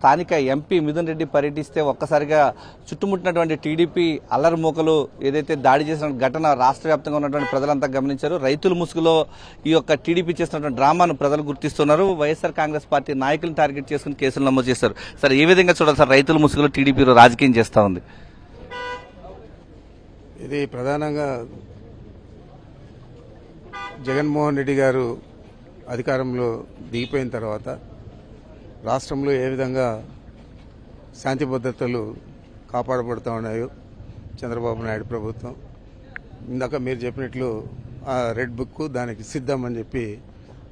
స్థానిక ఎంపీ మిథున్ రెడ్డి పర్యటిస్తే ఒక్కసారిగా చుట్టుముట్టినటువంటి టీడీపీ అల్లరి మూకలు ఏదైతే దాడి చేసిన ఘటన రాష్ట్ర వ్యాప్తంగా ఉన్నటువంటి ప్రజలంతా గమనించారు. రైతుల ముసుగులో ఈ యొక్క టీడీపీ చేస్తున్నటువంటి డ్రామాను ప్రజలు గుర్తిస్తున్నారు. వైఎస్ఆర్ కాంగ్రెస్ పార్టీ నాయకులను టార్గెట్ చేసుకుని కేసులు నమోదు చేశారు. సార్, ఏ విధంగా చూడాలి సార్ రైతుల ముసుగులో టీడీపీ రాజకీయం చేస్తా ఉంది? ఇది ప్రధానంగా జగన్మోహన్ రెడ్డి గారు అధికారంలో దిగిపోయిన తర్వాత రాష్ట్రంలో ఏ విధంగా శాంతి భద్రతలు కాపాడబడుతూ ఉన్నాయో చంద్రబాబు నాయుడు ప్రభుత్వం, ఇందాక మీరు చెప్పినట్లు ఆ రెడ్ బుక్ దానికి సిద్ధం అని చెప్పి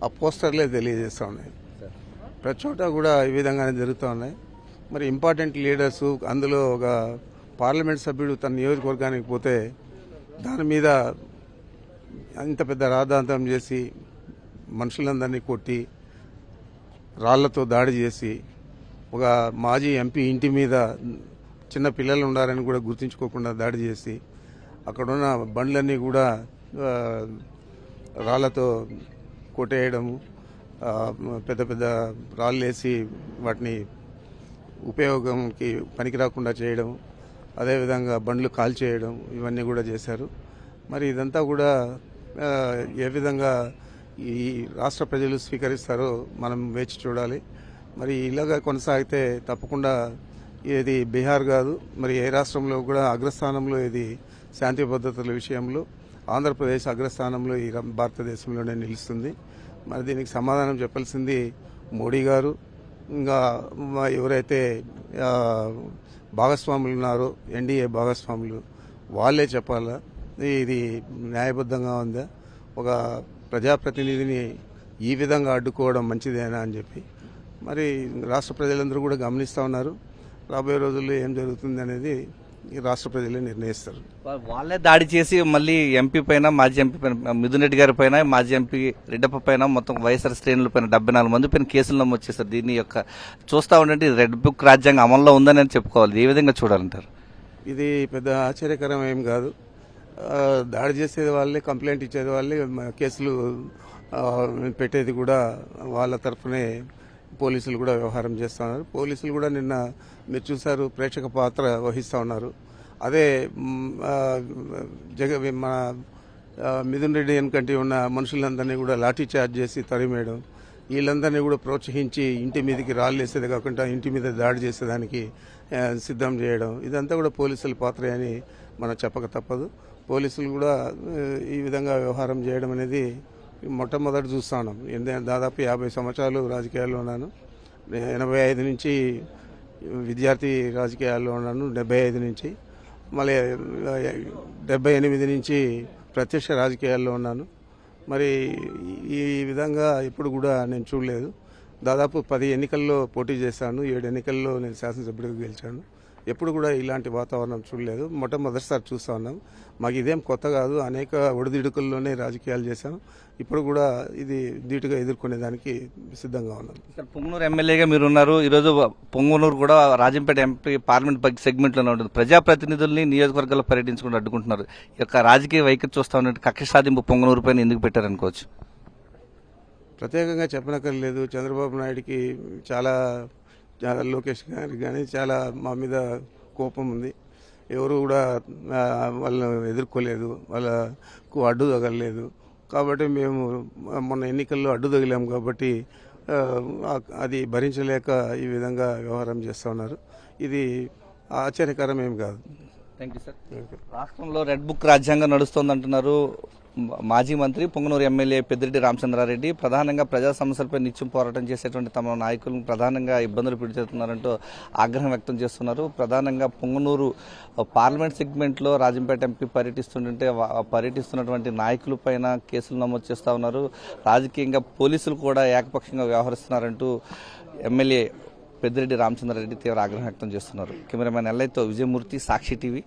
ఆ పోస్టర్లే తెలియజేస్తూ ఉన్నాయి. ప్రతి చోట కూడా ఈ విధంగానే జరుగుతూ ఉన్నాయి. మరి ఇంపార్టెంట్ లీడర్స్, అందులో ఒక పార్లమెంట్ సభ్యుడు తన నియోజకవర్గానికి పోతే దాని మీద ఇంత పెద్ద రాద్ధాంతం చేసి మనుషులందరినీ కొట్టి రాళ్లతో దాడి చేసి ఒక మాజీ ఎంపీ ఇంటి మీద చిన్న పిల్లలు ఉండాలని కూడా గుర్తించుకోకుండా దాడి చేసి అక్కడున్న బండ్లన్నీ కూడా రాళ్లతో కొట్టేయడము, పెద్ద పెద్ద రాళ్ళు వేసి వాటిని ఉపయోగంకి పనికి రాకుండా చేయడం, అదేవిధంగా బండ్లు కాల్చేయడం, ఇవన్నీ కూడా చేశారు. మరి ఇదంతా కూడా ఏ విధంగా ఈ రాష్ట్ర ప్రజలు స్వీకరిస్తారో మనం వేచి చూడాలి. మరి ఇలాగా కొనసాగితే తప్పకుండా ఇది బీహార్ కాదు, మరి ఏ రాష్ట్రంలో కూడా అగ్రస్థానంలో ఇది శాంతి భద్రతల విషయంలో ఆంధ్రప్రదేశ్ అగ్రస్థానంలో ఈ భారతదేశంలోనే నిలుస్తుంది. మరి దీనికి సమాధానం చెప్పాల్సింది మోడీ గారు, ఇంకా ఎవరైతే భాగస్వాములు ఉన్నారో ఎన్డీఏ భాగస్వాములు వాళ్ళే చెప్పాలా ఇది న్యాయబద్ధంగా ఉందా, ఒక ప్రజాప్రతినిధిని ఈ విధంగా అడ్డుకోవడం మంచిదేనా అని చెప్పి మరి రాష్ట్ర ప్రజలందరూ కూడా గమనిస్తూ ఉన్నారు. రాబోయే రోజుల్లో ఏం జరుగుతుంది అనేది ఈ రాష్ట్ర ప్రజలే నిర్ణయిస్తారు. వాళ్ళే దాడి చేసి మళ్ళీ ఎంపీ పైన, మాజీ ఎంపీ పైన, మిథున్ రెడ్డి గారి పైన, మాజీ ఎంపీ రెడ్డప్ప పైన, మొత్తం వైఎస్ఆర్ శ్రేణుల పైన 74 మంది పైన కేసులు నమోదు చేశారు. దీని యొక్క చూస్తా ఉండండి, రెడ్ బుక్ రాజ్యాంగం అమల్లో ఉందని చెప్పుకోవాలి. ఏ విధంగా చూడాలంటారు? ఇది పెద్ద ఆశ్చర్యకరం ఏం కాదు. దాడి చేసేది వాళ్ళే, కంప్లైంట్ ఇచ్చేది వాళ్ళే, కేసులు పెట్టేది కూడా వాళ్ళ తరఫునే పోలీసులు కూడా వ్యవహారం చేస్తూ ఉన్నారు. పోలీసులు కూడా నిన్న మీరు చూశారు, ప్రేక్షక పాత్ర వహిస్తూ ఉన్నారు. అదే మన మిథున్ రెడ్డి వెనకంటే ఉన్న మనుషులందరినీ కూడా లాఠీ చార్జ్ చేసి తరిమేయడం, వీళ్ళందరినీ కూడా ప్రోత్సహించి ఇంటి మీదకి రాళ్ళు వేసేది కాకుండా ఇంటి మీద దాడి చేసేదానికి సిద్ధం చేయడం, ఇదంతా కూడా పోలీసుల పాత్రే అని మనం చెప్పక తప్పదు. పోలీసులు కూడా ఈ విధంగా వ్యవహారం చేయడం అనేది మొట్టమొదటి చూస్తా ఉన్నాం. దాదాపు 50 సంవత్సరాలు రాజకీయాల్లో ఉన్నాను. 85 నుంచి విద్యార్థి రాజకీయాల్లో ఉన్నాను, 75 నుంచి, మళ్ళీ 78 నుంచి ప్రత్యక్ష రాజకీయాల్లో ఉన్నాను. మరి ఈ విధంగా ఎప్పుడు కూడా నేను చూడలేదు. దాదాపు 10 ఎన్నికల్లో పోటీ చేశాను, 7 ఎన్నికల్లో నేను శాసనసభ్యుడిగా గెలిచాను. ఎప్పుడు కూడా ఇలాంటి వాతావరణం చూడలేదు, మొట్టమొదటిసారి చూస్తా ఉన్నాం. మాకు ఇదేం కొత్త కాదు, అనేక ఒడిదుడుకుల్లోనే రాజకీయాలు చేశాం. ఇప్పుడు కూడా ఇది ధీటుగా ఎదుర్కొనేదానికి సిద్ధంగా ఉన్నాం. సార్, పొంగనూరు ఎమ్మెల్యేగా మీరున్నారు. ఈరోజు పొంగనూరు కూడా రాజంపేట ఎంపీ పార్లమెంట్ సెగ్మెంట్లోనే ఉంటుంది. ప్రజాప్రతినిధుల్ని నియోజకవర్గాల్లో పర్యటించుకుంటూ అడ్డుకుంటున్నారు. ఈ యొక్క రాజకీయ వైఖరి చూస్తా ఉన్నట్టు కక్ష సాధింపు పొంగనూరు పైన ఎందుకు పెట్టారనుకోవచ్చు? ప్రత్యేకంగా చెప్పనక్కర్లేదు. చంద్రబాబు నాయుడికి చాలా లోకేష్ గారికి కానీ చాలా మా మీద కోపం ఉంది. ఎవరు కూడా వాళ్ళని ఎదుర్కోలేదు, వాళ్ళకు అడ్డు తగలలేదు. కాబట్టి మేము మొన్న ఎన్నికల్లో అడ్డు తగిలాము కాబట్టి అది భరించలేక ఈ విధంగా వ్యవహారం చేస్తూ ఉన్నారు. ఇది ఆశ్చర్యకరం ఏం కాదు. Thank you sir. రాష్ట్రంలో రెడ్ బుక్ రాజ్యాంగం నడుస్తోందంటున్నారు మాజీ మంత్రి, పొంగనూరు ఎమ్మెల్యే పెద్దిరెడ్డి రామచంద్రారెడ్డి. ప్రధానంగా ప్రజా సమస్యలపై నిత్యం పోరాటం చేసేటువంటి తమ నాయకులను ప్రధానంగా ఇబ్బందులు పెడుతున్నారంటూ ఆగ్రహం వ్యక్తం చేస్తున్నారు. ప్రధానంగా పొంగనూరు పార్లమెంట్ సెగ్మెంట్లో రాజంపేట ఎంపీ పర్యటిస్తున్నటువంటి నాయకుల పైన కేసులు నమోదు చేస్తూ ఉన్నారు. రాజకీయంగా పోలీసులు కూడా ఏకపక్షంగా వ్యవహరిస్తున్నారంటూ ఎమ్మెల్యే పెద్దిరెడ్డి రామచంద్రారెడ్డి తీవ్ర ఆగ్రహం వ్యక్తం చేస్తున్నారు. కెమెరామెన్ ఎల్లైతో విజయమూర్తి, సాక్షి టీవీ.